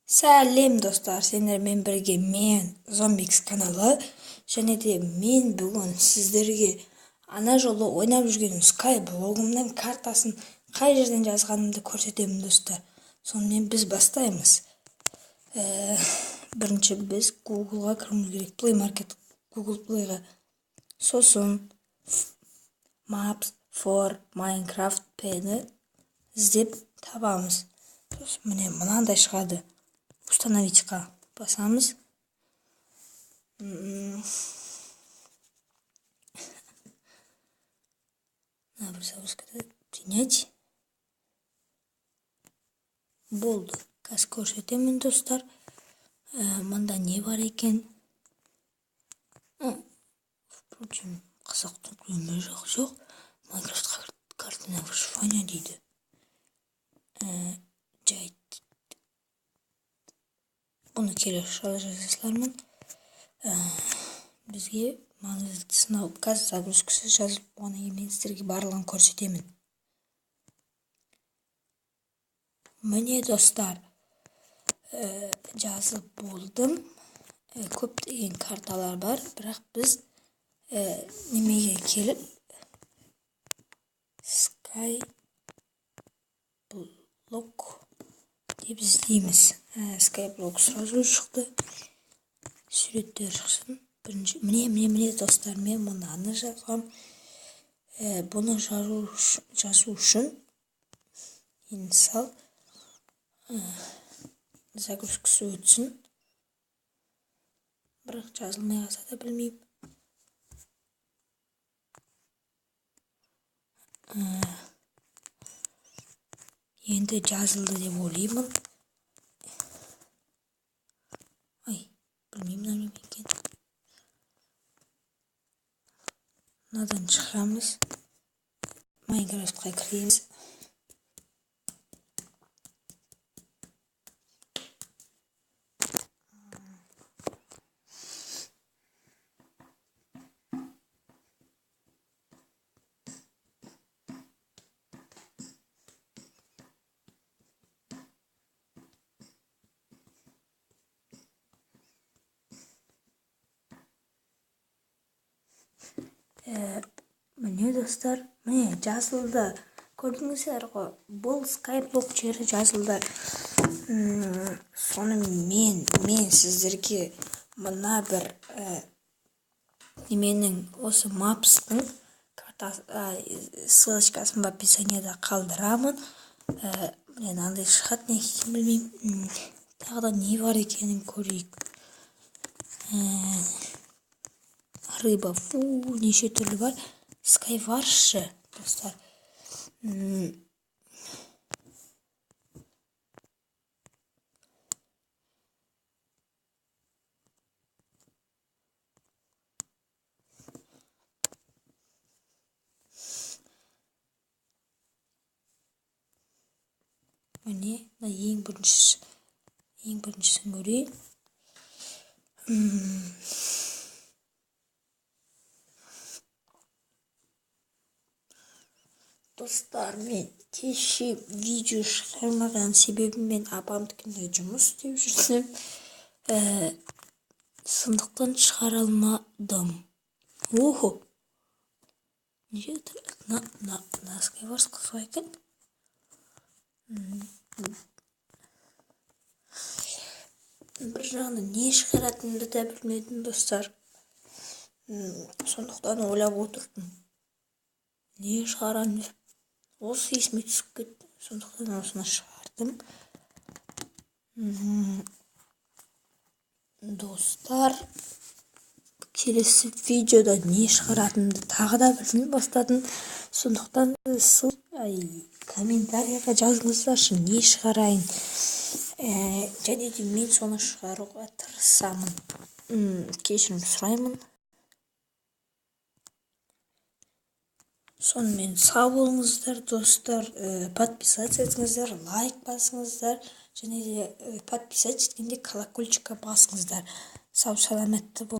Сәлем достар, сендермен бірге мен Зомбикс каналы, және де мен бүгін сіздерге ана жолы ойнап жүрген Skyblock'ымның картасын қай жерден жазғанымды көрсетемін достар. Сонымен біз бастаймыз. Бірінші біз Google'ға кіруіміз керек, Play Market, Google Play'ға. Сосын Maps for Minecraft Pen'і іздеп табамыз. Сосын міне мынандай шығады. Установить-қа басамыз. Надо запускать, принять. Болды. Қазір көрсетемін достар. Мында не бар екен? Впрочем, қазақтың көмір жоқ. Minecraft карта на выживание дейді. Жайт. Бұны келесі жолы жазасылармын. Бізге маңызды сынау қазір загрузкасы жазылып, оны мен сіздерге барлығын көрсетемін. Міне достар, жазып болдым. Көптеген карталар бар, бірақ біз немеге келіп Skyblock деп іздейміз. Skyblock сразу шықты. Суреттер шықсын. Міне достар, мен мұнаны жазғам. Бұны жазу үшін инсал загрузкасы өтсін. Бірақ жазылмай қалса да білмеймін. Енді жазылды деп ойлаймын. Білмеймін нәлем екен. Мынадан шығамыз. Майнкрафтқа кіреміз. Міне достар, міне жазылды. Көрдіңіздер ғой, бұл Skyblock жері жазылды. Сонымен мен сіздерге мына бір неменің осы Maps'тың ссылочкасын в описанияда қалдырамын. Міне мынандай шығады, не екенін білмеймін. Тағы да не бар екенін көрейік. Рыба, неше түрлі бар. Skywars достар. Міне ең біріншісін көрейін. Достар, мен кеше видео шығармаған себебіммен апамдікінде жұмыс істеп жүрсем, сондықтан шығара алмадым. Охо! Неге на Skywars қызық екен? Бір жағынан не шығаратынымды да білмедім достар. Сондықтан ойлап отырдым. Не шығарам? Осы есіме түсіп кетті. Сондықтан осыны шығардым. Достар, келесі видеода не шығаратынымды тағы да білмей бастадым. Сондықтан комментарияға жазыңыздаршы, не шығарайын. Және де мен соны шығаруға тырысамын. Кешірім сұраймын. Сонымен сау болыңыздар достар, подписаться етіңіздер, лайк басыңыздар, және де подписаться еткенде колокольчикқа басыңыздар. Сау саламатты бол.